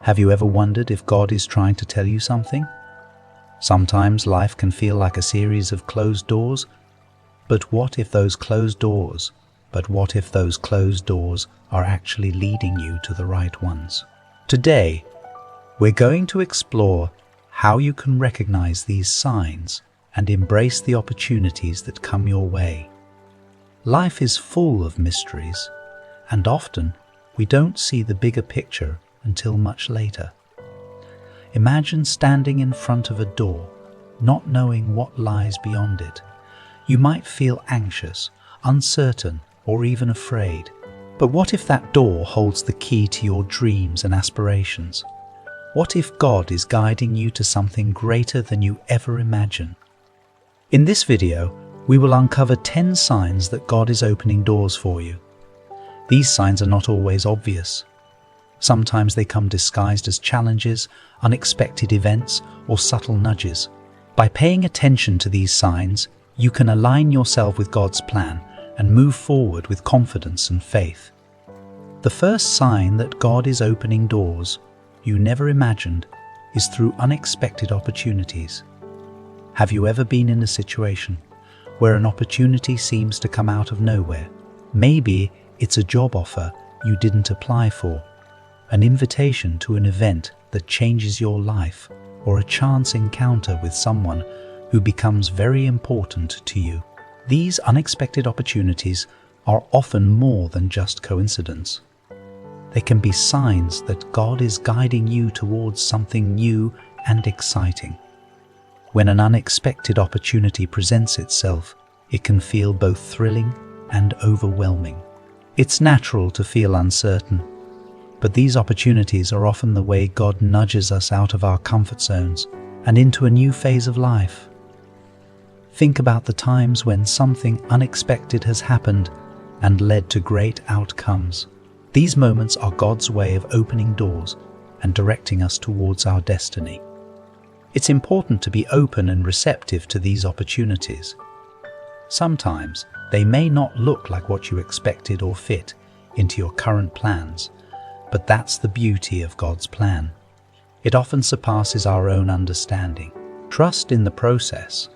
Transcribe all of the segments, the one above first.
Have you ever wondered if God is trying to tell you something? Sometimes life can feel like a series of closed doors, but what if those closed doors are actually leading you to the right ones? Today, we're going to explore how you can recognize these signs and embrace the opportunities that come your way. Life is full of mysteries, and often we don't see the bigger picture until much later. Imagine standing in front of a door, not knowing what lies beyond it. You might feel anxious, uncertain, or even afraid. But what if that door holds the key to your dreams and aspirations? What if God is guiding you to something greater than you ever imagined? In this video, we will uncover 10 signs that God is opening doors for you. These signs are not always obvious. Sometimes they come disguised as challenges, unexpected events, or subtle nudges. By paying attention to these signs, you can align yourself with God's plan and move forward with confidence and faith. The first sign that God is opening doors you never imagined is through unexpected opportunities. Have you ever been in a situation where an opportunity seems to come out of nowhere? Maybe it's a job offer you didn't apply for, an invitation to an event that changes your life, or a chance encounter with someone who becomes very important to you. These unexpected opportunities are often more than just coincidence. They can be signs that God is guiding you towards something new and exciting. When an unexpected opportunity presents itself, it can feel both thrilling and overwhelming. It's natural to feel uncertain, but these opportunities are often the way God nudges us out of our comfort zones and into a new phase of life. Think about the times when something unexpected has happened and led to great outcomes. These moments are God's way of opening doors and directing us towards our destiny. It's important to be open and receptive to these opportunities. Sometimes they may not look like what you expected or fit into your current plans, but that's the beauty of God's plan. It often surpasses our own understanding. Trust in the process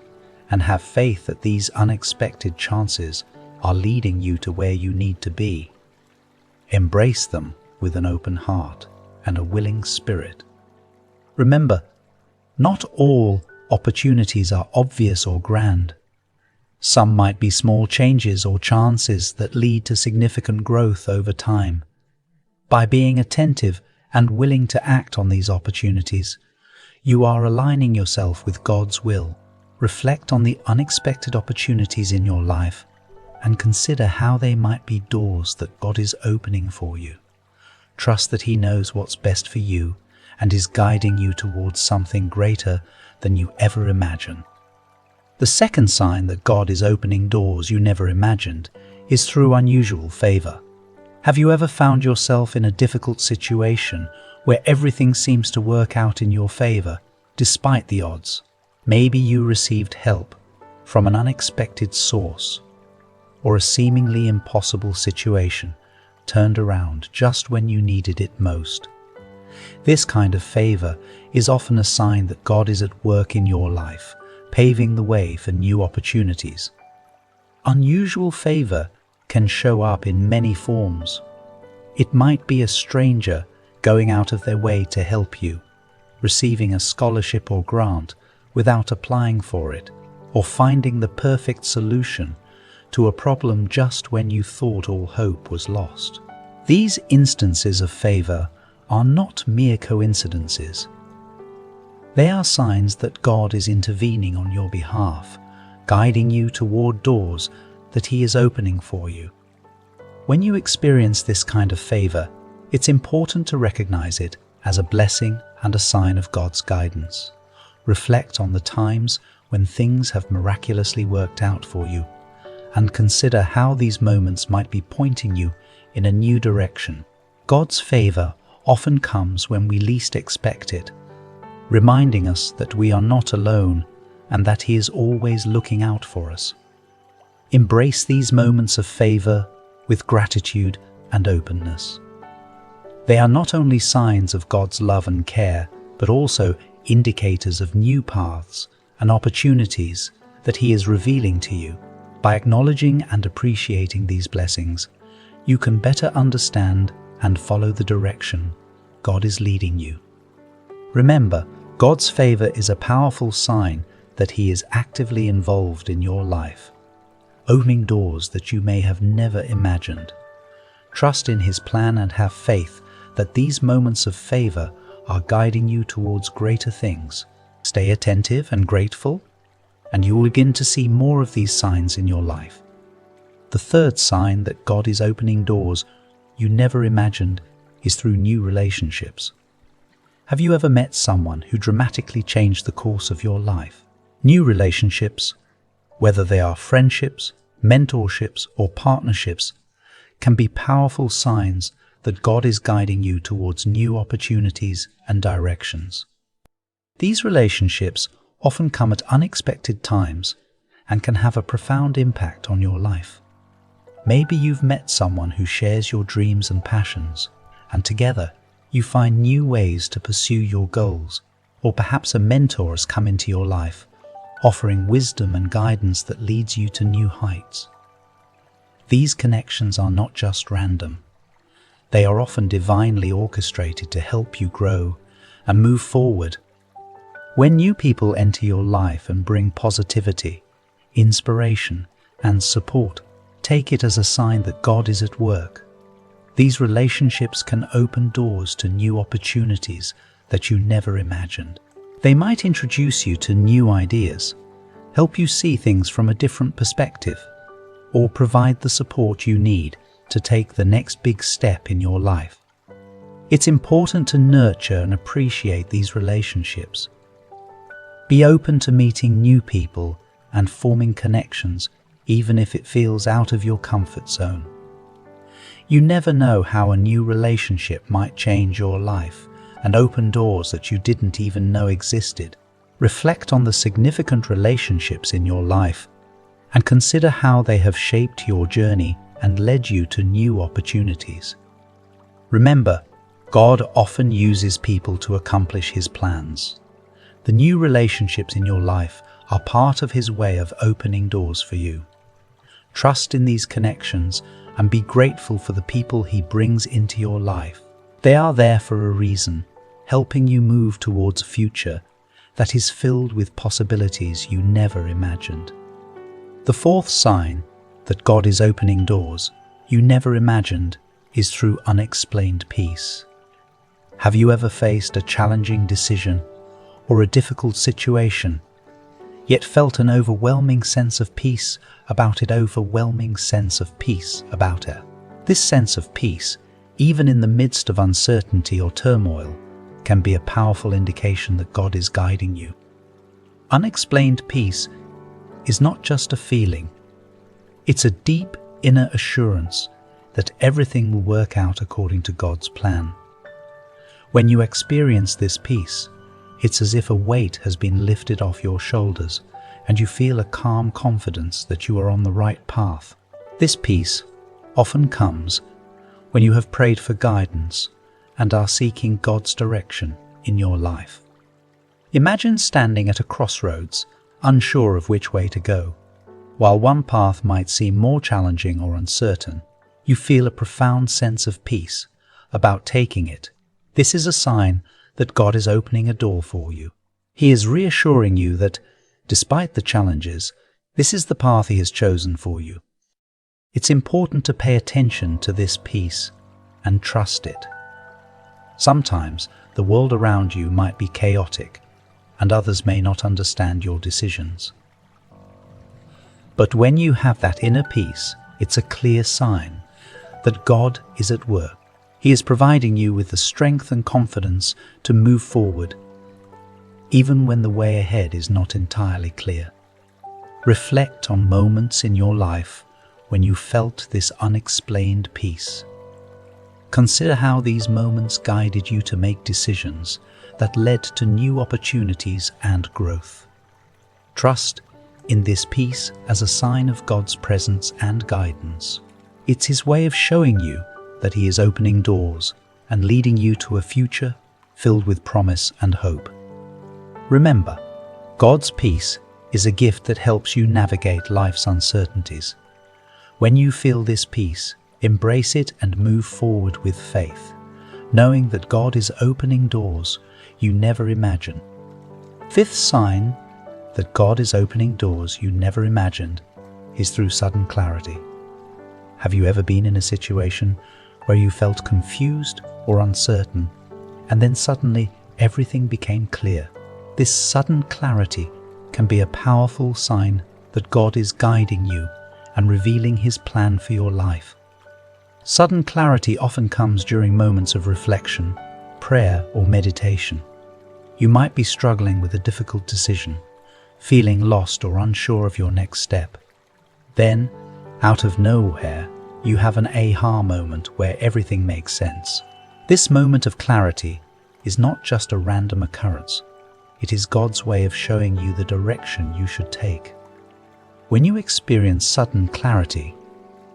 and have faith that these unexpected chances are leading you to where you need to be. Embrace them with an open heart and a willing spirit. Remember, not all opportunities are obvious or grand. Some might be small changes or chances that lead to significant growth over time. By being attentive and willing to act on these opportunities, you are aligning yourself with God's will. Reflect on the unexpected opportunities in your life and consider how they might be doors that God is opening for you. Trust that He knows what's best for you and is guiding you towards something greater than you ever imagined. The second sign that God is opening doors you never imagined is through unusual favor. Have you ever found yourself in a difficult situation where everything seems to work out in your favor, despite the odds? Maybe you received help from an unexpected source, or a seemingly impossible situation turned around just when you needed it most. This kind of favor is often a sign that God is at work in your life, paving the way for new opportunities. Unusual favor can show up in many forms. It might be a stranger going out of their way to help you, receiving a scholarship or grant without applying for it, or finding the perfect solution to a problem just when you thought all hope was lost. These instances of favor are not mere coincidences. They are signs that God is intervening on your behalf, guiding you toward doors that He is opening for you. When you experience this kind of favor, it's important to recognize it as a blessing and a sign of God's guidance. Reflect on the times when things have miraculously worked out for you, and consider how these moments might be pointing you in a new direction. God's favor often comes when we least expect it, reminding us that we are not alone and that He is always looking out for us. Embrace these moments of favor with gratitude and openness. They are not only signs of God's love and care, but also indicators of new paths and opportunities that He is revealing to you. By acknowledging and appreciating these blessings, you can better understand and follow the direction God is leading you. Remember, God's favor is a powerful sign that He is actively involved in your life, opening doors that you may have never imagined. Trust in His plan and have faith that these moments of favor are guiding you towards greater things. Stay attentive and grateful, and you will begin to see more of these signs in your life. The third sign that God is opening doors you never imagined is through new relationships. Have you ever met someone who dramatically changed the course of your life? New relationships, whether they are friendships, mentorships, or partnerships, can be powerful signs that God is guiding you towards new opportunities and directions. These relationships often come at unexpected times and can have a profound impact on your life. Maybe you've met someone who shares your dreams and passions, and together you find new ways to pursue your goals. Or perhaps a mentor has come into your life, offering wisdom and guidance that leads you to new heights. These connections are not just random. They are often divinely orchestrated to help you grow and move forward. When new people enter your life and bring positivity, inspiration, and support, take it as a sign that God is at work. These relationships can open doors to new opportunities that you never imagined. They might introduce you to new ideas, help you see things from a different perspective, or provide the support you need to take the next big step in your life. It's important to nurture and appreciate these relationships. Be open to meeting new people and forming connections, even if it feels out of your comfort zone. You never know how a new relationship might change your life and open doors that you didn't even know existed. Reflect on the significant relationships in your life and consider how they have shaped your journey and led you to new opportunities. Remember, God often uses people to accomplish His plans. The new relationships in your life are part of His way of opening doors for you. Trust in these connections and be grateful for the people He brings into your life. They are there for a reason, helping you move towards a future that is filled with possibilities you never imagined. The fourth sign that God is opening doors you never imagined is through unexplained peace. Have you ever faced a challenging decision or a difficult situation, yet felt an overwhelming sense of peace about it? This sense of peace, even in the midst of uncertainty or turmoil, can be a powerful indication that God is guiding you. Unexplained peace is not just a feeling. It's a deep inner assurance that everything will work out according to God's plan. When you experience this peace, it's as if a weight has been lifted off your shoulders and you feel a calm confidence that you are on the right path. This peace often comes when you have prayed for guidance and are seeking God's direction in your life. Imagine standing at a crossroads, unsure of which way to go. While one path might seem more challenging or uncertain, you feel a profound sense of peace about taking it. This is a sign that God is opening a door for you. He is reassuring you that, despite the challenges, this is the path He has chosen for you. It's important to pay attention to this peace and trust it. Sometimes the world around you might be chaotic, and others may not understand your decisions. But when you have that inner peace, it's a clear sign that God is at work. He is providing you with the strength and confidence to move forward, even when the way ahead is not entirely clear. Reflect on moments in your life when you felt this unexplained peace. Consider how these moments guided you to make decisions that led to new opportunities and growth. Trust in this peace as a sign of God's presence and guidance. It's His way of showing you that He is opening doors and leading you to a future filled with promise and hope. Remember, God's peace is a gift that helps you navigate life's uncertainties. When you feel this peace, embrace it and move forward with faith, knowing that God is opening doors you never imagined. Fifth sign that God is opening doors you never imagined is through sudden clarity. Have you ever been in a situation where you felt confused or uncertain, and then suddenly everything became clear? This sudden clarity can be a powerful sign that God is guiding you and revealing His plan for your life. Sudden clarity often comes during moments of reflection, prayer, or meditation. You might be struggling with a difficult decision, feeling lost or unsure of your next step. Then, out of nowhere, you have an aha moment where everything makes sense. This moment of clarity is not just a random occurrence. It is God's way of showing you the direction you should take. When you experience sudden clarity,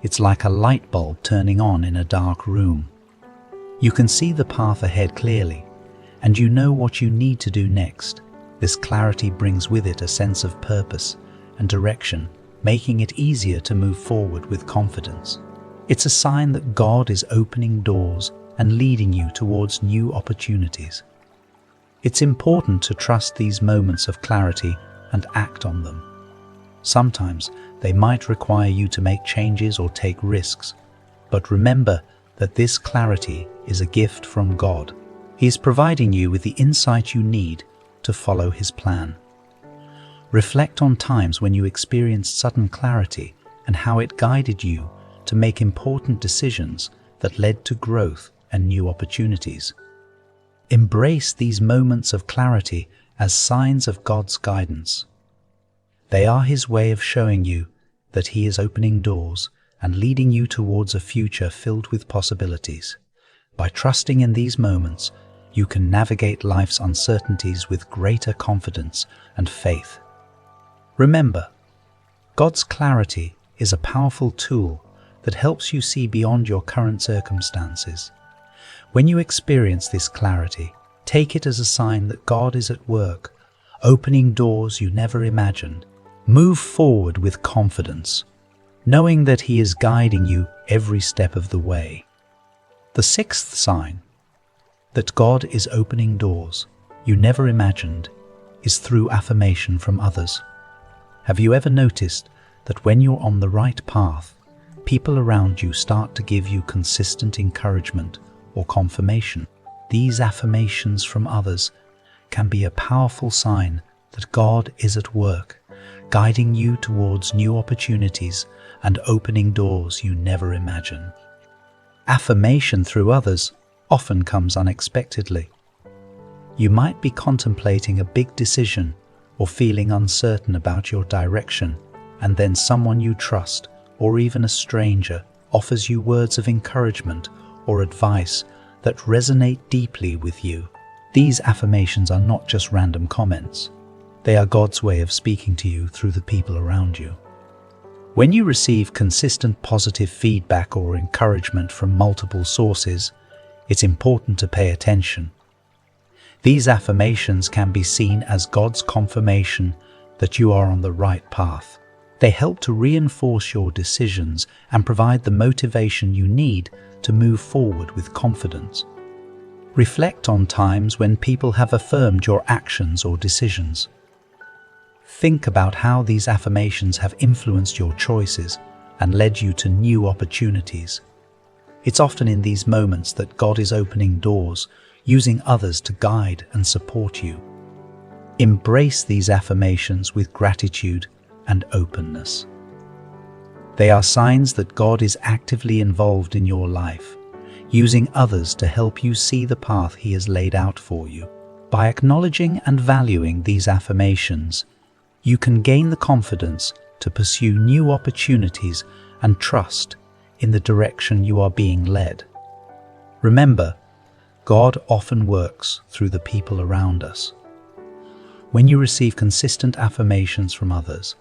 it's like a light bulb turning on in a dark room. You can see the path ahead clearly, and you know what you need to do next. This clarity brings with it a sense of purpose and direction, making it easier to move forward with confidence. It's a sign that God is opening doors and leading you towards new opportunities. It's important to trust these moments of clarity and act on them. Sometimes they might require you to make changes or take risks, but remember that this clarity is a gift from God. He is providing you with the insight you need to follow His plan. Reflect on times when you experienced sudden clarity and how it guided you to make important decisions that led to growth and new opportunities. Embrace these moments of clarity as signs of God's guidance. They are His way of showing you that He is opening doors and leading you towards a future filled with possibilities. By trusting in these moments, you can navigate life's uncertainties with greater confidence and faith. Remember, God's clarity is a powerful tool that helps you see beyond your current circumstances. When you experience this clarity, take it as a sign that God is at work, opening doors you never imagined. Move forward with confidence, knowing that He is guiding you every step of the way. The sixth sign that God is opening doors you never imagined is through affirmation from others. Have you ever noticed that when you're on the right path, people around you start to give you consistent encouragement or confirmation? These affirmations from others can be a powerful sign that God is at work, guiding you towards new opportunities and opening doors you never imagined. Affirmation through others often comes unexpectedly. You might be contemplating a big decision or feeling uncertain about your direction, and then someone you trust, or even a stranger, offers you words of encouragement or advice that resonate deeply with you. These affirmations are not just random comments. They are God's way of speaking to you through the people around you. When you receive consistent positive feedback or encouragement from multiple sources, it's important to pay attention. These affirmations can be seen as God's confirmation that you are on the right path. They help to reinforce your decisions and provide the motivation you need to move forward with confidence. Reflect on times when people have affirmed your actions or decisions. Think about how these affirmations have influenced your choices and led you to new opportunities. It's often in these moments that God is opening doors, using others to guide and support you. Embrace these affirmations with gratitude and openness. They are signs that God is actively involved in your life, using others to help you see the path He has laid out for you. By acknowledging and valuing these affirmations, you can gain the confidence to pursue new opportunities and trust in the direction you are being led. Remember, God often works through the people around us. When you receive consistent affirmations from others,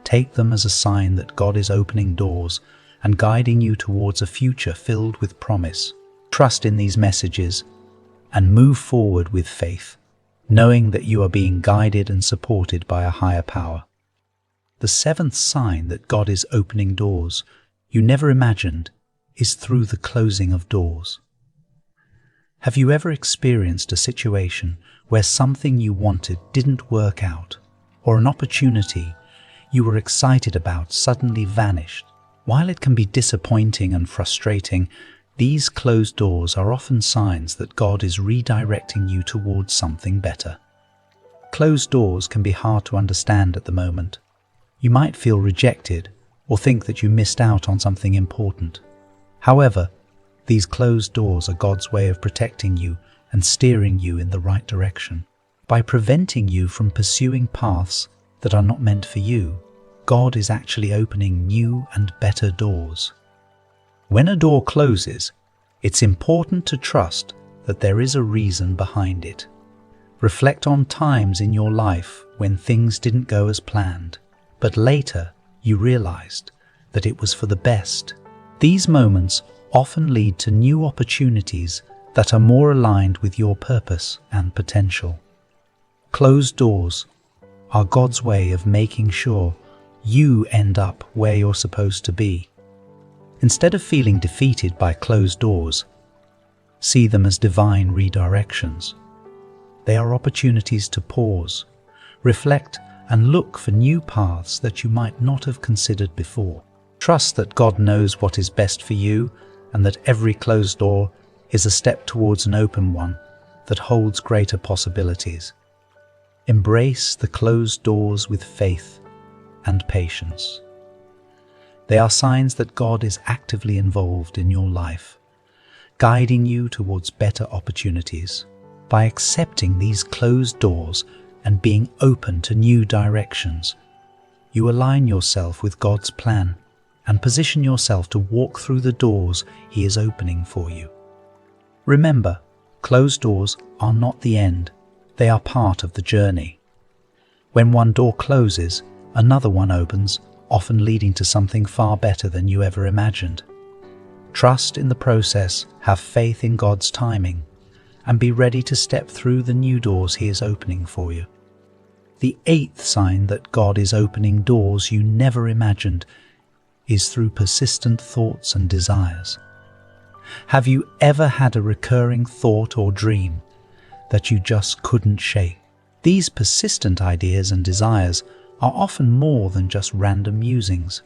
take them as a sign that God is opening doors and guiding you towards a future filled with promise. Trust in these messages and move forward with faith, knowing that you are being guided and supported by a higher power. The seventh sign that God is opening doors you never imagined is through the closing of doors. Have you ever experienced a situation where something you wanted didn't work out, or an opportunity you were excited about suddenly vanished? While it can be disappointing and frustrating, these closed doors are often signs that God is redirecting you towards something better. Closed doors can be hard to understand at the moment. You might feel rejected or think that you missed out on something important. However, these closed doors are God's way of protecting you and steering you in the right direction. By preventing you from pursuing paths that are not meant for you, God is actually opening new and better doors. When a door closes, it's important to trust that there is a reason behind it. Reflect on times in your life when things didn't go as planned, but later you realized that it was for the best. These moments often lead to new opportunities that are more aligned with your purpose and potential. Closed doors are God's way of making sure you end up where you're supposed to be. Instead of feeling defeated by closed doors, see them as divine redirections. They are opportunities to pause, reflect, and look for new paths that you might not have considered before. Trust that God knows what is best for you and that every closed door is a step towards an open one that holds greater possibilities. Embrace the closed doors with faith and patience. They are signs that God is actively involved in your life, guiding you towards better opportunities. By accepting these closed doors and being open to new directions, you align yourself with God's plan and position yourself to walk through the doors He is opening for you. Remember, closed doors are not the end, they are part of the journey. When one door closes, another one opens, often leading to something far better than you ever imagined. Trust in the process, have faith in God's timing, and be ready to step through the new doors He is opening for you. The eighth sign that God is opening doors you never imagined is through persistent thoughts and desires. Have you ever had a recurring thought or dream that you just couldn't shake? These persistent ideas and desires are often more than just random musings.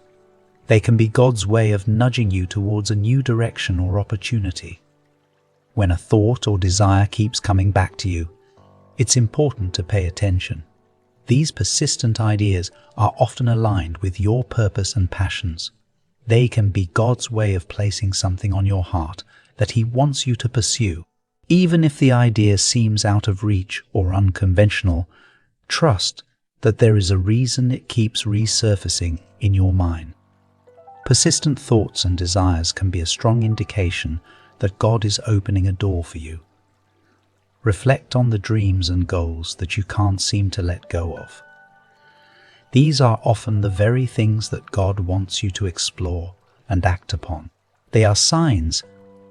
They can be God's way of nudging you towards a new direction or opportunity. When a thought or desire keeps coming back to you, it's important to pay attention. These persistent ideas are often aligned with your purpose and passions. They can be God's way of placing something on your heart that He wants you to pursue. Even if the idea seems out of reach or unconventional, trust that there is a reason it keeps resurfacing in your mind. Persistent thoughts and desires can be a strong indication that God is opening a door for you. Reflect on the dreams and goals that you can't seem to let go of. These are often the very things that God wants you to explore and act upon. They are signs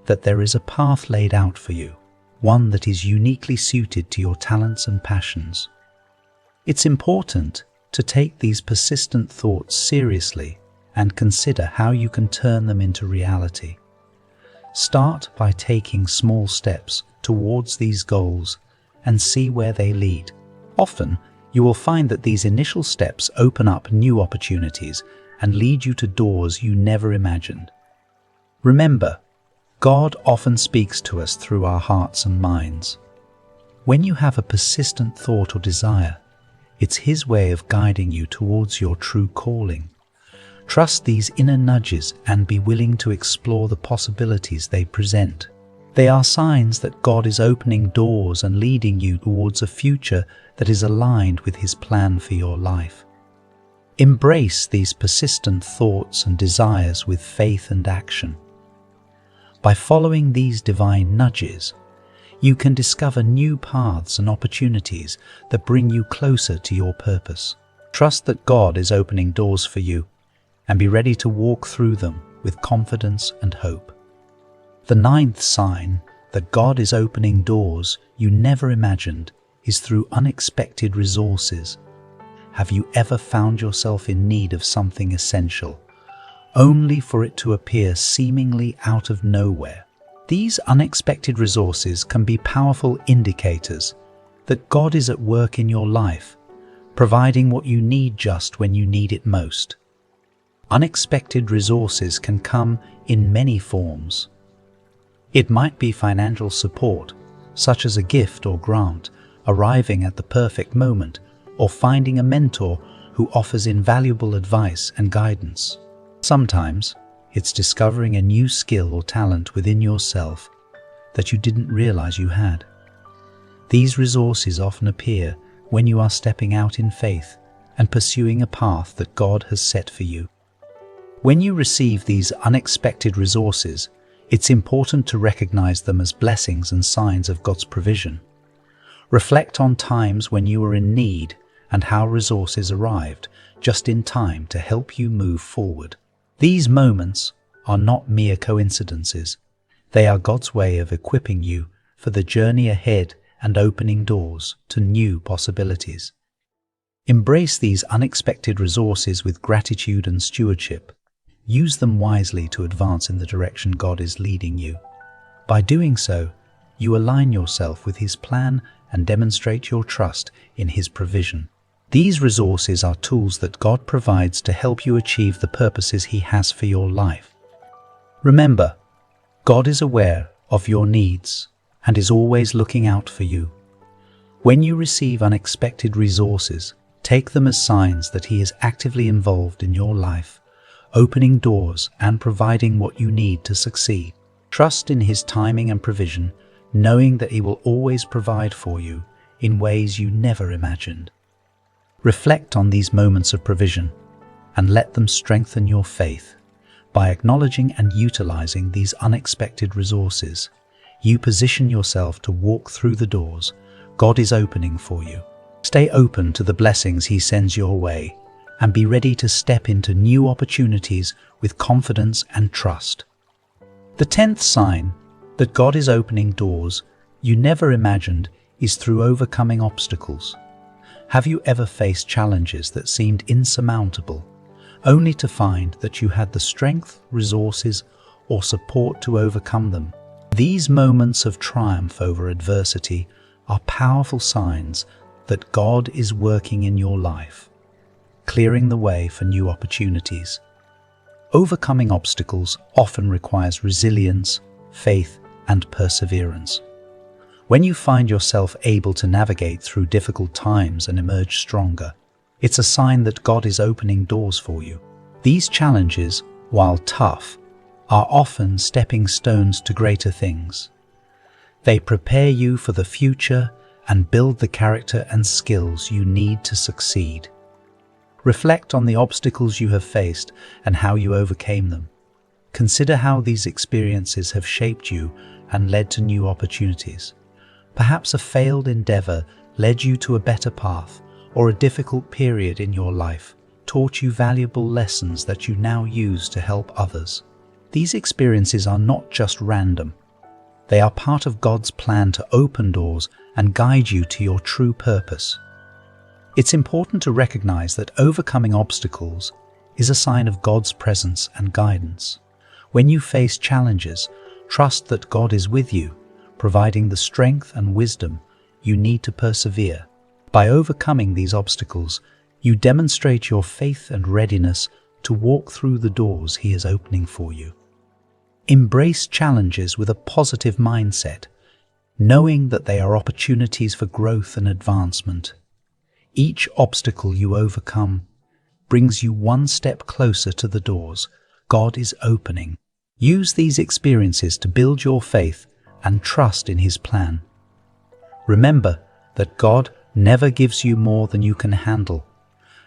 that there is a path laid out for you, one that is uniquely suited to your talents and passions. It's important to take these persistent thoughts seriously and consider how you can turn them into reality. Start by taking small steps towards these goals and see where they lead. Often, you will find that these initial steps open up new opportunities and lead you to doors you never imagined. Remember, God often speaks to us through our hearts and minds. When you have a persistent thought or desire, it's His way of guiding you towards your true calling. Trust these inner nudges and be willing to explore the possibilities they present. They are signs that God is opening doors and leading you towards a future that is aligned with His plan for your life. Embrace these persistent thoughts and desires with faith and action. By following these divine nudges, you can discover new paths and opportunities that bring you closer to your purpose. Trust that God is opening doors for you and be ready to walk through them with confidence and hope. The ninth sign that God is opening doors you never imagined is through unexpected resources. Have you ever found yourself in need of something essential, only for it to appear seemingly out of nowhere? These unexpected resources can be powerful indicators that God is at work in your life, providing what you need just when you need it most. Unexpected resources can come in many forms. It might be financial support, such as a gift or grant, arriving at the perfect moment, or finding a mentor who offers invaluable advice and guidance. Sometimes, it's discovering a new skill or talent within yourself that you didn't realize you had. These resources often appear when you are stepping out in faith and pursuing a path that God has set for you. When you receive these unexpected resources, it's important to recognize them as blessings and signs of God's provision. Reflect on times when you were in need and how resources arrived just in time to help you move forward. These moments are not mere coincidences. They are God's way of equipping you for the journey ahead and opening doors to new possibilities. Embrace these unexpected resources with gratitude and stewardship. Use them wisely to advance in the direction God is leading you. By doing so, you align yourself with His plan and demonstrate your trust in His provision. These resources are tools that God provides to help you achieve the purposes He has for your life. Remember, God is aware of your needs and is always looking out for you. When you receive unexpected resources, take them as signs that He is actively involved in your life, opening doors and providing what you need to succeed. Trust in His timing and provision, knowing that He will always provide for you in ways you never imagined. Reflect on these moments of provision and let them strengthen your faith. By acknowledging and utilizing these unexpected resources, you position yourself to walk through the doors God is opening for you. Stay open to the blessings He sends your way and be ready to step into new opportunities with confidence and trust. The 10th sign that God is opening doors you never imagined is through overcoming obstacles. Have you ever faced challenges that seemed insurmountable, only to find that you had the strength, resources, or support to overcome them? These moments of triumph over adversity are powerful signs that God is working in your life, clearing the way for new opportunities. Overcoming obstacles often requires resilience, faith, and perseverance. When you find yourself able to navigate through difficult times and emerge stronger, it's a sign that God is opening doors for you. These challenges, while tough, are often stepping stones to greater things. They prepare you for the future and build the character and skills you need to succeed. Reflect on the obstacles you have faced and how you overcame them. Consider how these experiences have shaped you and led to new opportunities. Perhaps a failed endeavor led you to a better path, or a difficult period in your life taught you valuable lessons that you now use to help others. These experiences are not just random. They are part of God's plan to open doors and guide you to your true purpose. It's important to recognize that overcoming obstacles is a sign of God's presence and guidance. When you face challenges, trust that God is with you, providing the strength and wisdom you need to persevere. By overcoming these obstacles, you demonstrate your faith and readiness to walk through the doors He is opening for you. Embrace challenges with a positive mindset, knowing that they are opportunities for growth and advancement. Each obstacle you overcome brings you one step closer to the doors God is opening. Use these experiences to build your faith and trust in His plan. Remember that God never gives you more than you can handle,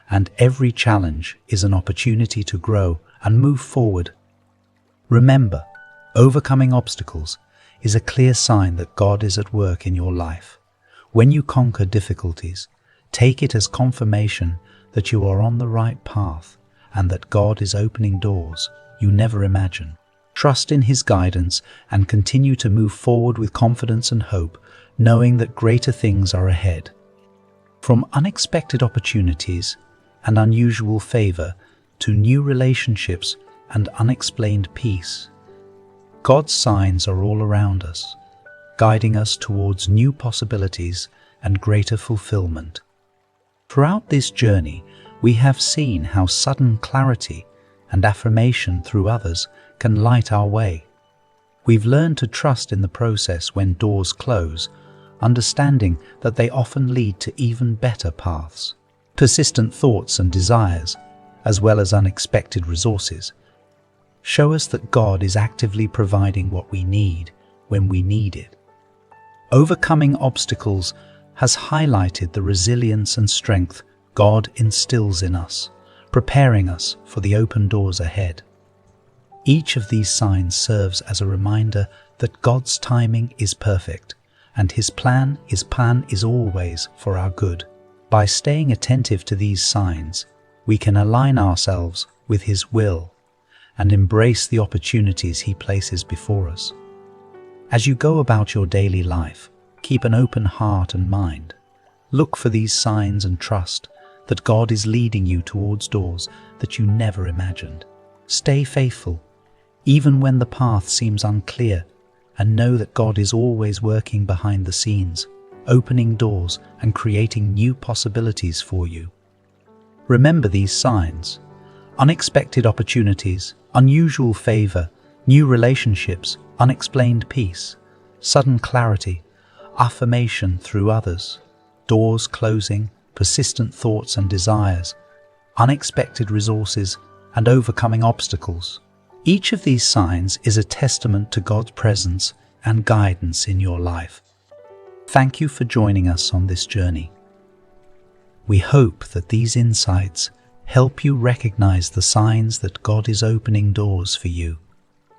and every challenge is an opportunity to grow and move forward. Remember, overcoming obstacles is a clear sign that God is at work in your life. When you conquer difficulties, take it as confirmation that you are on the right path and that God is opening doors you never imagined. Trust in His guidance and continue to move forward with confidence and hope, knowing that greater things are ahead. From unexpected opportunities and unusual favor to new relationships and unexplained peace, God's signs are all around us, guiding us towards new possibilities and greater fulfillment. Throughout this journey, we have seen how sudden clarity and affirmation through others can light our way. We've learned to trust in the process when doors close, understanding that they often lead to even better paths. Persistent thoughts and desires, as well as unexpected resources, show us that God is actively providing what we need when we need it. Overcoming obstacles has highlighted the resilience and strength God instills in us, preparing us for the open doors ahead. Each of these signs serves as a reminder that God's timing is perfect, and His plan is always for our good. By staying attentive to these signs, we can align ourselves with His will and embrace the opportunities He places before us. As you go about your daily life, keep an open heart and mind. Look for these signs and trust that God is leading you towards doors that you never imagined. Stay faithful, even when the path seems unclear, and know that God is always working behind the scenes, opening doors and creating new possibilities for you. Remember these signs: unexpected opportunities, unusual favor, new relationships, unexplained peace, sudden clarity, affirmation through others, doors closing, persistent thoughts and desires, unexpected resources, and overcoming obstacles. Each of these signs is a testament to God's presence and guidance in your life. Thank you for joining us on this journey. We hope that these insights help you recognize the signs that God is opening doors for you.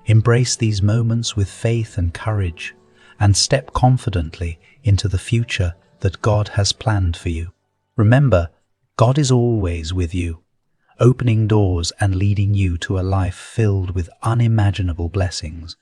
Embrace these moments with faith and courage, and step confidently into the future that God has planned for you. Remember, God is always with you, opening doors and leading you to a life filled with unimaginable blessings.